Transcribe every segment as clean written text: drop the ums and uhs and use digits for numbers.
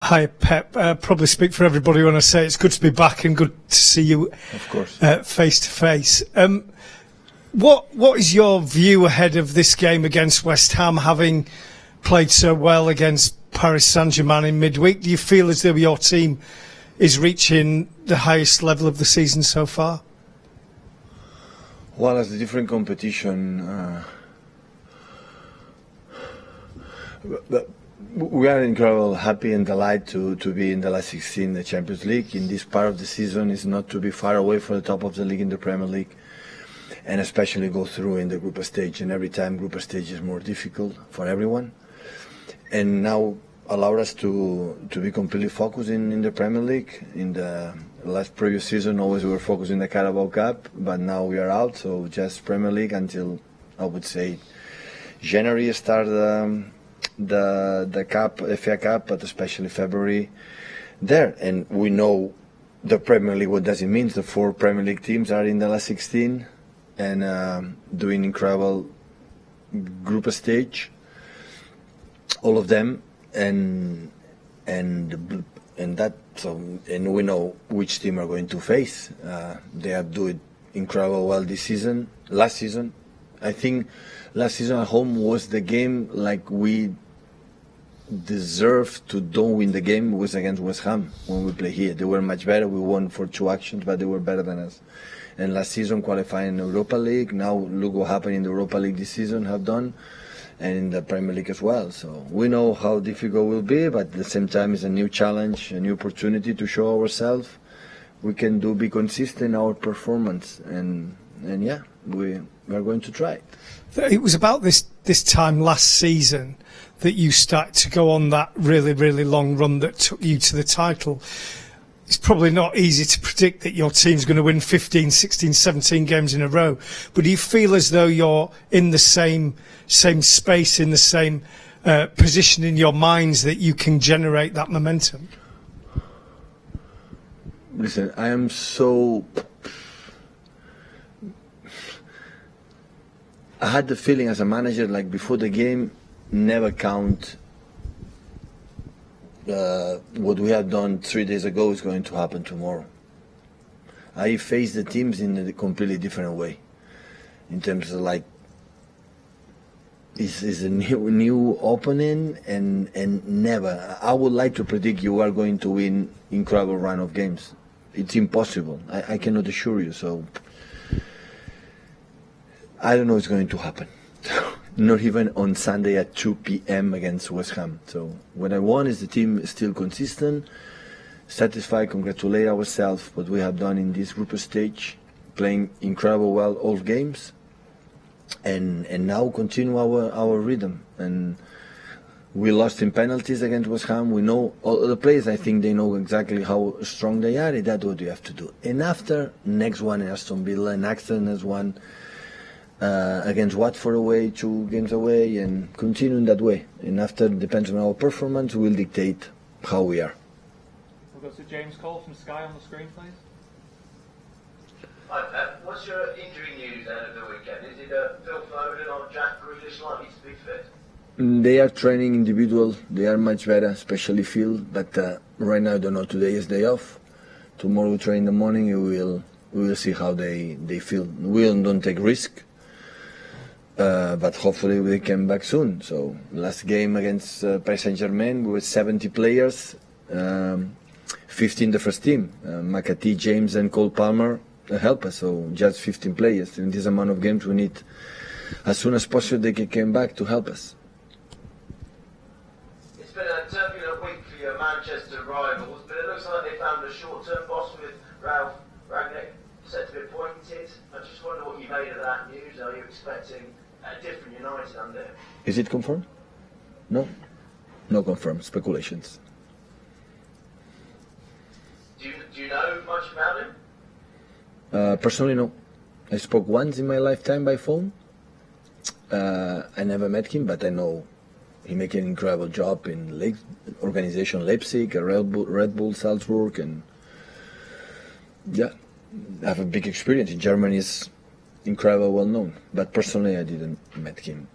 Hi, Pep. Probably speak for everybody when I say it's good to be back and good to see you, of course, face to face. What is your view ahead of this game against West Ham, having played so well against Paris Saint-Germain in midweek? Do you feel as though your team is reaching the highest level of the season so far? Well, as a different competition, but we are incredibly happy and delighted to be in the last 16 in the Champions League. In this part of the season is not to be far away from the top of the league in the Premier League, and especially go through in the group stage. And every time group stage is more difficult for everyone. And now allow us to be completely focused in the Premier League. In the previous season, always we were focused in the Carabao Cup, but now we are out, so just Premier League until, I would say, January start the Cup, FA Cup, but especially February there. And we know the Premier League, what does it mean? The 4 Premier League teams are in the last 16 and doing incredible group stage, all of them, and we know which team are going to face. They have doing incredible well this season. Last season, I think, last season at home was the game like we deserved to don't win the game was against West Ham when we play here. They were much better. We won for 2 actions, but they were better than us. And last season qualifying in the Europa League. Now look what happened in the Europa League this season, have done, and in the Premier League as well. So we know how difficult it will be, but at the same time it's a new challenge, a new opportunity to show ourselves we can be consistent in our performance. And yeah, we are going to try. It was about this time last season that you started to go on that really, really long run that took you to the title. It's probably not easy to predict that your team's going to win 15, 16, 17 games in a row, but do you feel as though you're in the same space, in the same position in your minds that you can generate that momentum? Listen, I am so... I had the feeling as a manager, like before the game, never count what we have done 3 days ago is going to happen tomorrow. I face the teams in a completely different way, in terms of like, it's a new opening and never. I would like to predict you are going to win incredible run of games. It's impossible. I cannot assure you. So I don't know what's going to happen. Not even on Sunday at 2 p.m. against West Ham. So what I want is the team still consistent, satisfied, congratulate ourselves what we have done in this group stage, playing incredible well all games, and now continue our rhythm. And we lost in penalties against West Ham. We know all the players. I think they know exactly how strong they are. And that's what you have to do. And after next one, Aston Villa, and after next one. Against Watford away, 2 games away, and continue in that way. And after, depends on our performance, we'll dictate how we are. We'll go to James Cole from Sky on the screen, please. Hi Pep, what's your injury news out of the weekend? Is it Phil Foden or Jack Grealish likely to be fit? They are training individual. They are much better, especially Phil. But right now, I don't know. Today is day off. Tomorrow we train in the morning. We will see how they feel. We don't take risk. But hopefully they come back soon. So last game against Paris Saint-Germain, we were 70 players, 15 the first team. McAtee, James and Cole Palmer help us, so just 15 players. In this amount of games we need, as soon as possible, they can come back to help us. It's been a turbulent week for your Manchester rivals, but it looks like they found a short-term boss with Ralph Rangnick set to be appointed. I just wonder what you made of that news. Are you expecting a different United under him? Is it confirmed? No? No confirmed. Speculations. Do you know much about him? Personally, no. I spoke once in my lifetime by phone. I never met him, but I know he makes an incredible job in organization Leipzig, Red Bull Salzburg, and yeah, I have a big experience. In Germany is incredible, well known, but personally I didn't met him.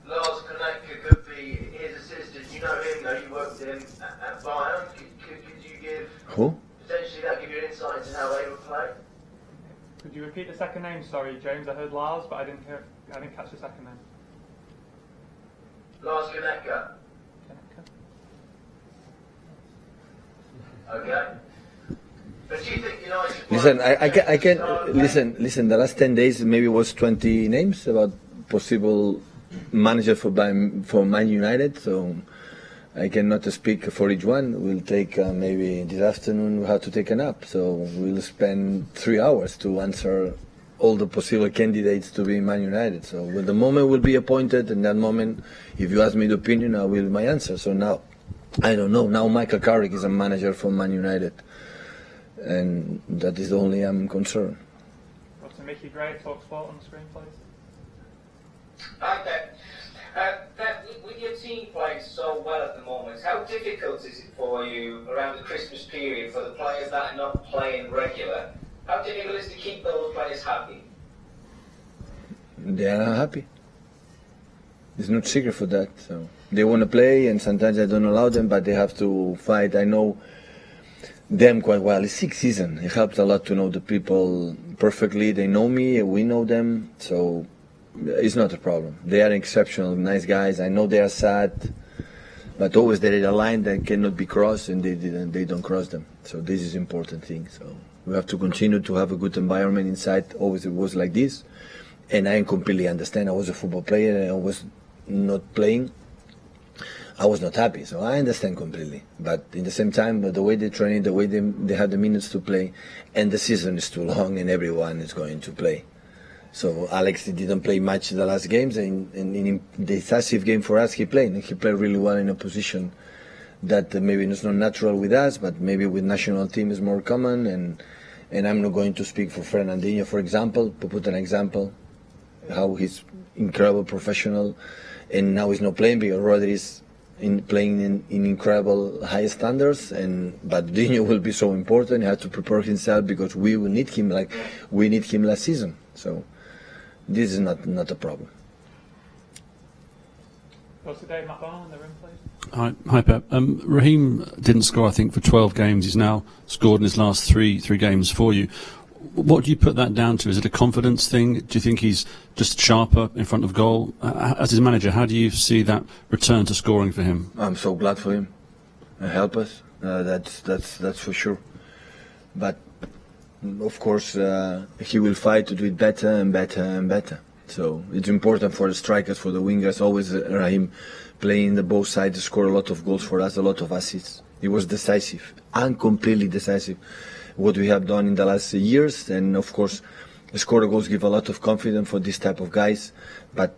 Lars Konecka could be his assistant. You know him, though. You worked with him at Bayern. Could you give Who? potentially that give you an insight into how they would play? Could you repeat the second name? Sorry, James. I heard Lars, but I didn't catch the second name. Lars Ganeka. Okay. But do you think United... Listen, I can listen. The last 10 days maybe was 20 names about possible manager for Man United. So I cannot speak for each one. We'll take maybe this afternoon. We have to take a nap. So we'll spend 3 hours to answer all the possible candidates to be Man United. So when the moment will be appointed, in that moment, if you ask me the opinion, I will my answer. So now, I don't know. Now Michael Carrick is a manager for Man United. And that is the only I'm concerned. What's Mickey Gray, Talk Sport on the screen, please? Hi, Pep. Pep, with your team playing so well at the moment, how difficult is it for you around the Christmas period for the players that are not playing regular? How difficult is it to keep those players happy? They are happy. There's no secret for that. So they want to play, and sometimes I don't allow them, but they have to fight. I know them quite well. It's 6 seasons. It helps a lot to know the people perfectly. They know me, we know them, so it's not a problem. They are exceptional, nice guys. I know they are sad, but always there is a line that cannot be crossed, and they don't cross them. So this is important thing. So we have to continue to have a good environment inside. Always it was like this, and I completely understand. I was a football player, and I was not playing. I was not happy, so I understand completely. But in the same time, the way they train, the way they have the minutes to play, and the season is too long, and everyone is going to play. So Alex didn't play much in the last games, and in the decisive game for us, he played. And he played really well in a position that maybe is not natural with us, but maybe with national team is more common. And I'm not going to speak for Fernandinho, for example, to put an example, how he's incredible professional, and now he's not playing because Rodri is playing in incredible high standards, but Dino will be so important. He has to prepare himself because we will need him like we need him last season. So this is not a problem. Go to Dave McDonald in the room, please. Hi Pep. Raheem didn't score, I think, for 12 games. He's now scored in his last three games for you. What do you put that down to? Is it a confidence thing? Do you think he's just sharper in front of goal? As his manager, how do you see that return to scoring for him? I'm so glad for him. Help us. That's for sure. But of course, he will fight to do it better and better and better. So it's important for the strikers, for the wingers. Always Raheem playing the both sides, score a lot of goals for us, a lot of assists. He was decisive, and completely decisive. What we have done in the last years, and of course, score goals give a lot of confidence for this type of guys. But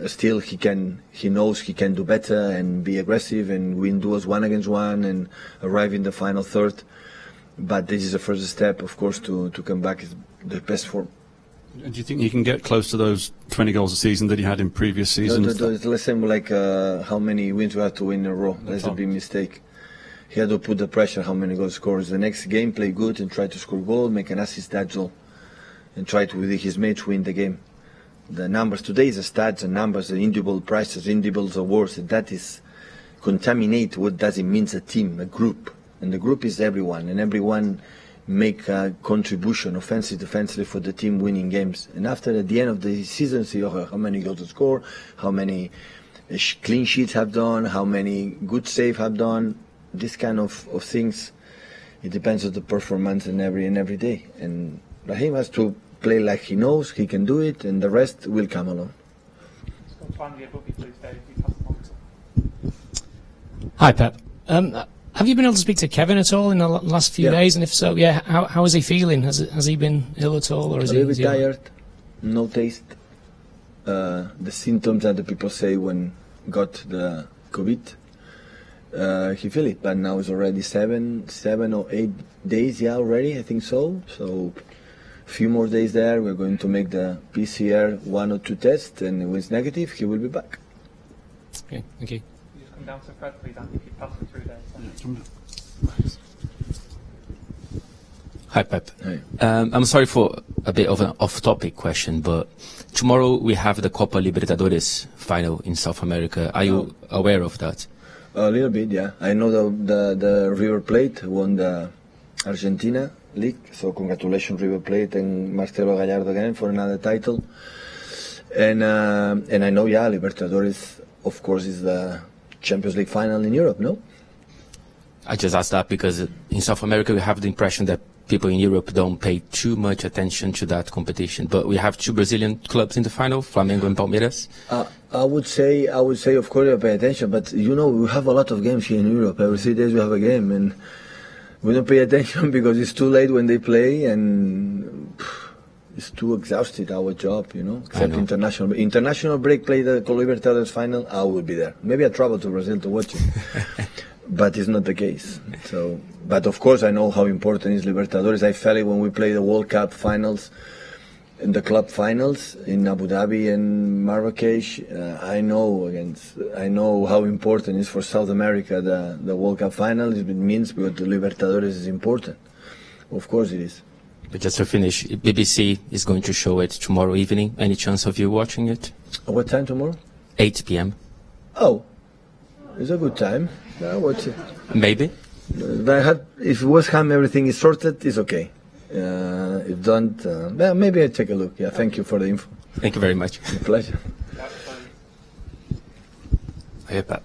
still, he knows he can do better and be aggressive and win duels 1-against-1 and arrive in the final third. But this is the first step, of course, to come back is the best form. And do you think he can get close to those 20 goals a season that he had in previous seasons? It's less like how many wins we have to win in a row. That's a big mistake. He had to put the pressure how many goals scores. The next game, play good and try to score goal, make an assist, that's all. And try to, with his mates, win the game. The numbers today is the stats and numbers, the individual prices, individual awards, and that is contaminate what does it mean a team, a group. And the group is everyone, and everyone make a contribution, offensive, defensively, for the team winning games. And after, at the end of the season, see how many goals to score, how many clean sheets have done, how many good save have done. This kind of things, it depends on the performance in every day. And Raheem has to play like he knows, he can do it, and the rest will come along. Let's go to Andy Boogie, please, Dave. You pass the mic. Hi, Pep. Have you been able to speak to Kevin at all in the last few days? And if so, how is he feeling? Has he been ill at all? Or is a little bit tired, no taste. The symptoms that the people say when got the COVID. He feel it, but now it's already 7 or 8 days, already, I think so. So a few more days there, we're going to make the PCR 1 or 2 tests, and when it's negative, he will be back. Okay, thank you. You just come down to Fred, please, Andy, keep passing through there. Hi, Pep. Hi. I'm sorry for a bit of an off-topic question, but tomorrow we have the Copa Libertadores final in South America. Are you aware of that? A little bit, yeah. I know the River Plate won the Argentina League, so congratulations River Plate and Marcelo Gallardo again for another title. And I know, yeah, Libertadores, of course, is the Champions League final in Europe, no? I just asked that because in South America we have the impression that people in Europe don't pay too much attention to that competition. But we have two Brazilian clubs in the final, Flamengo and Palmeiras. I would say, of course, you pay attention, but you know, we have a lot of games here in Europe. Every 3 days we have a game, and we don't pay attention because it's too late when they play, and it's too exhausted, our job, you know. Except international break, play the Copa Libertadores final, I will be there. Maybe I travel to Brazil to watch it. But it's not the case. So, but of course, I know how important is Libertadores. I felt it when we played the World Cup finals, in the club finals in Abu Dhabi and Marrakesh. I know how important it is for South America the World Cup final. It means because the Libertadores is important. Of course, it is. But just to finish, BBC is going to show it tomorrow evening. Any chance of you watching it? What time tomorrow? 8 p.m. Oh, it's a good time. I watch it. Maybe. If West Ham everything is sorted, it's okay. If don't, well, maybe I take a look. Yeah, thank you for the info. Thank you very much. A pleasure. Hey, Pep.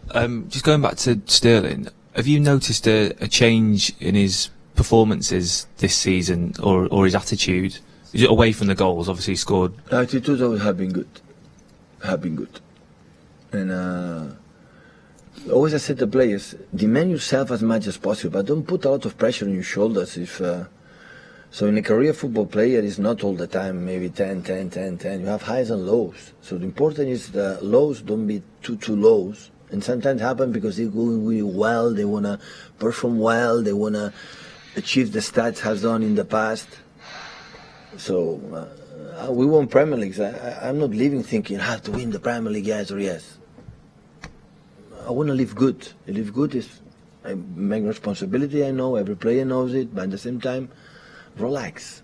Just going back to Sterling, have you noticed a change in his performances this season, or his attitude? Is it away from the goals? Obviously, he scored. Attitude always have been good, and. Always I said to players, demand yourself as much as possible, but don't put a lot of pressure on your shoulders. So in a career football player, it's not all the time, maybe 10. You have highs and lows. So the important is the lows don't be too lows. And sometimes happen because they're going really well, they want to perform well, they want to achieve the stats has done in the past. So we won Premier Leagues. I'm not leaving thinking, I have to win the Premier League, yes or yes. I want to live good. Live good is I make responsibility. I know every player knows it, but at the same time, relax.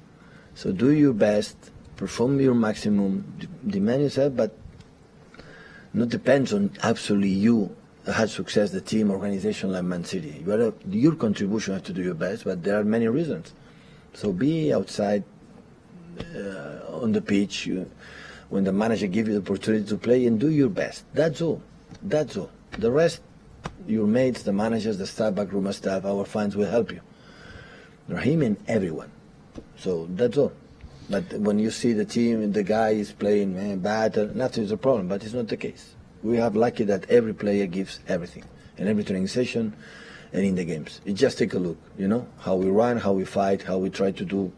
So do your best, perform your maximum, demand yourself, but not depends on absolutely you had success, the team, organization like Man City. Your contribution has to do your best, but there are many reasons. So be outside on the pitch when the manager gives you the opportunity to play and do your best. That's all. That's all. The rest, your mates, the managers, the staff, backroom staff, our fans will help you. Raheem and everyone. So that's all. But when you see the team, the guy is playing bad, nothing is a problem, but it's not the case. We have lucky that every player gives everything, in every training session and in the games. You just take a look, you know, how we run, how we fight, how we try to do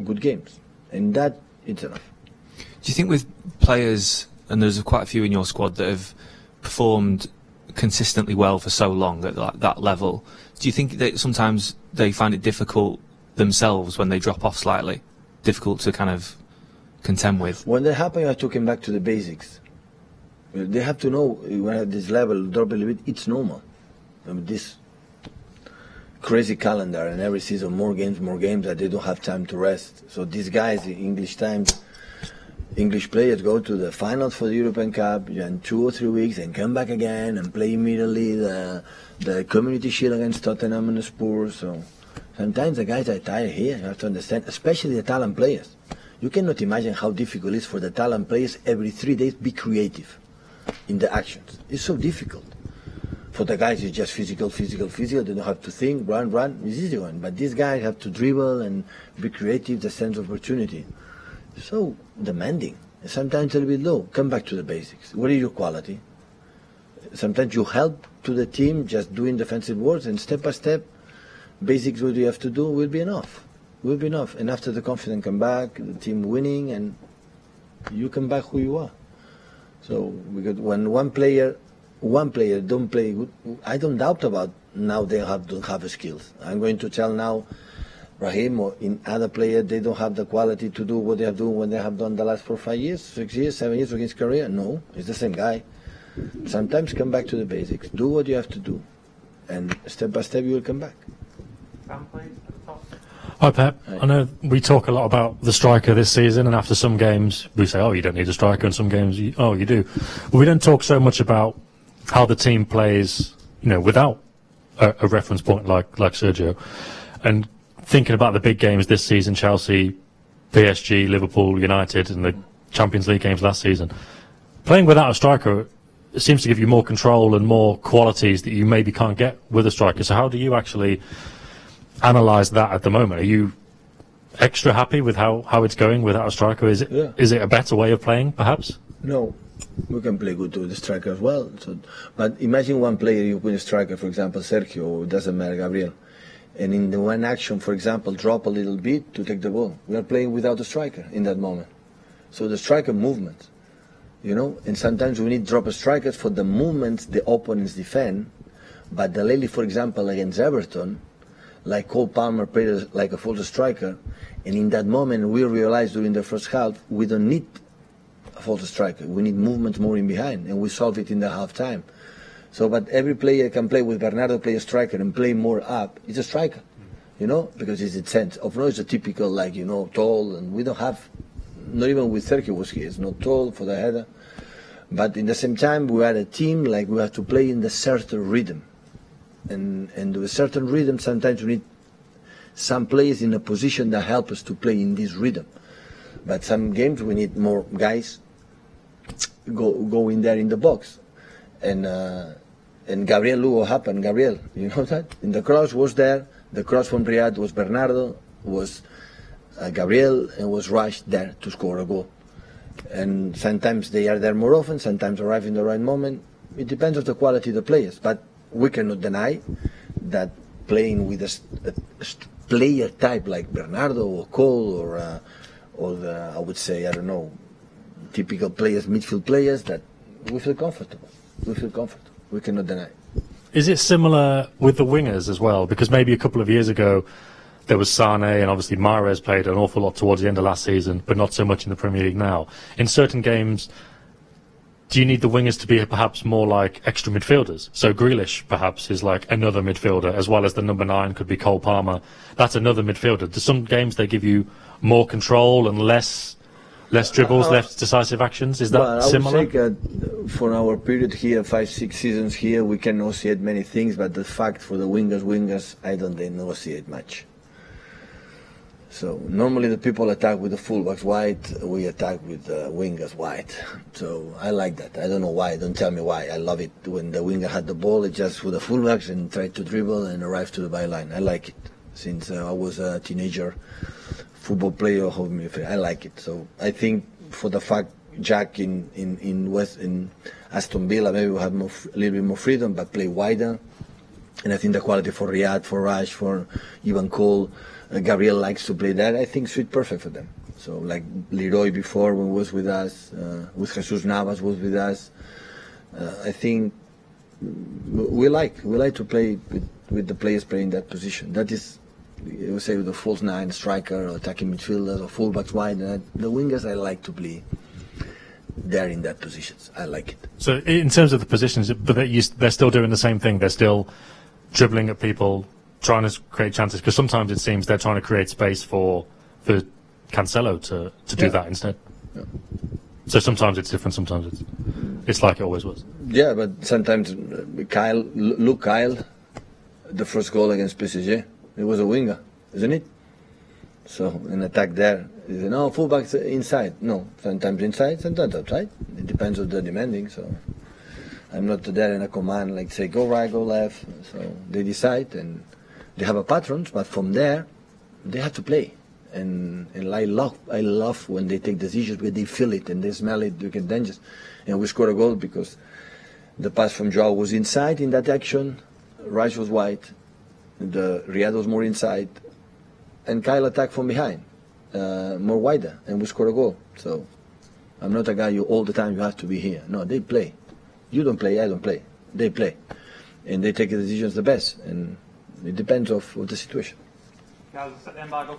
good games. And that, it's enough. Do you think with players, and there's quite a few in your squad that have performed consistently well for so long at that level, do you think that sometimes they find it difficult themselves when they drop off slightly? Difficult to kind of contend with? When that happens, I took him back to the basics. They have to know when at this level, drop a little bit, it's normal. I mean, this crazy calendar and every season more games, that they don't have time to rest. So these guys, the English players go to the finals for the European Cup in 2 or 3 weeks and come back again and play immediately the Community Shield against Tottenham and the Spurs. So sometimes the guys are tired here, you have to understand, especially the talent players. You cannot imagine how difficult it is for the talent players every 3 days be creative in the actions. It's so difficult. For the guys, it's just physical. They don't have to think, run. It's easy one. But these guys have to dribble and be creative, the sense of opportunity. So demanding. Sometimes a little bit low. Come back to the basics. What is your quality? Sometimes you help to the team just doing defensive works, and step by step, basics what you have to do will be enough. And after the confidence come back, the team winning, and you come back who you are. So because when one player don't play good, I don't doubt about now they don't have the skills. I'm going to tell now Raheem or in other players they don't have the quality to do what they have done when they have done the last 4, 5 years, 6 years, 7 years of his career. No, it's the same guy. Sometimes come back to the basics. Do what you have to do, and step by step you will come back. Sam, please, at the top. Hi Pep, I know we talk a lot about the striker this season, and after some games we say, oh, you don't need a striker, and some games, you do. But we don't talk so much about how the team plays without a reference point like Sergio, and thinking about the big games this season, Chelsea, PSG, Liverpool, United, and the Champions League games last season, playing without a striker seems to give you more control and more qualities that you maybe can't get with a striker. So how do you actually analyse that at the moment? Are you extra happy with how it's going without a striker? Is it a better way of playing, perhaps? No, we can play good with the striker as well. So, but imagine one player, you put a striker, for example, Sergio, or it doesn't matter, Gabriel, and in the one action, for example, drop a little bit to take the ball. We are playing without a striker in that moment. So the striker movement, and sometimes we need drop strikers for the movements the opponents defend. But the lately, for example, against Everton, like Cole Palmer played like a false striker, and in that moment we realized during the first half we don't need a false striker. We need movement more in behind, and we solve it in the half time. So, but every player can play with Bernardo, play a striker and play more up. It's a striker, because it's a sense. Of course, it's a typical tall, and we don't have. Not even with Sergio was here. It's not tall for the header, but in the same time we are a team like we have to play in the certain rhythm, and with a certain rhythm sometimes we need some players in a position that help us to play in this rhythm. But some games we need more guys go in there in the box, and Gabriel, look what happened. Gabriel, you know that in the cross was there. The cross from Riyad was Bernardo, was Gabriel, and was rushed there to score a goal. And sometimes they are there more often, sometimes arrive in the right moment. It depends on the quality of the players, but we cannot deny that playing with a player type like Bernardo or Cole or the, I would say, I don't know, typical players, midfield players, that we feel comfortable. We cannot deny. Is it similar with the wingers as well? Because maybe a couple of years ago there was Sane, and obviously Mahrez played an awful lot towards the end of last season, but not so much in the Premier League now. In certain games, do you need the wingers to be perhaps more like extra midfielders? So Grealish perhaps is like another midfielder, as well as the number 9 could be Cole Palmer. That's another midfielder. Do some games they give you more control and less dribbles, less decisive actions? Is that similar? I would say for our period here, 5-6 seasons here, we can negotiate many things, but the fact for the wingers, I don't negotiate much. So normally the people attack with the fullbacks wide, we attack with the wingers wide. So I like that. I don't know why. Don't tell me why. I love it when the winger had the ball, it just with the fullbacks and try to dribble and arrive to the byline. I like it. Since I was a teenager football player, I like it. So I think for the fact Jack in Aston Villa maybe will have a little bit more freedom, but play wider. And I think the quality for Riyad, for Raj, for Ivan Cole, Gabriel likes to play that. I think it's perfect for them. So like Leroy before when he was with us, with Jesus Navas was with us. I think we like to play with the players playing that position. That is, you would say, with the false 9 striker or attacking midfielders or fullbacks wide. And the wingers I like to play there in that positions. I like it. So in terms of the positions, but they're still doing the same thing. They're still dribbling at people, trying to create chances, because sometimes it seems they're trying to create space for Cancelo to do that instead. Yeah. So sometimes it's different, sometimes it's like it always was. Yeah, but sometimes Kyle, the first goal against PSG, it was a winger, isn't it? So an attack there, no, fullbacks inside. No, sometimes inside, sometimes outside. It depends on the demanding. So I'm not there in a command like say go right, go left. So they decide and they have a patterns, but from there they have to play. And I love when they take decisions where they feel it and they smell it, they get dangerous. And we scored a goal because the pass from Joao was inside in that action, Raj was wide, the Riyad was more inside, and Kyle attacked from behind, more wider, and we scored a goal. So I'm not a guy you all the time you have to be here. No, they play. You don't play, I don't play. They play, and they take the decisions the best, and it depends of the situation. Guys, set the embargo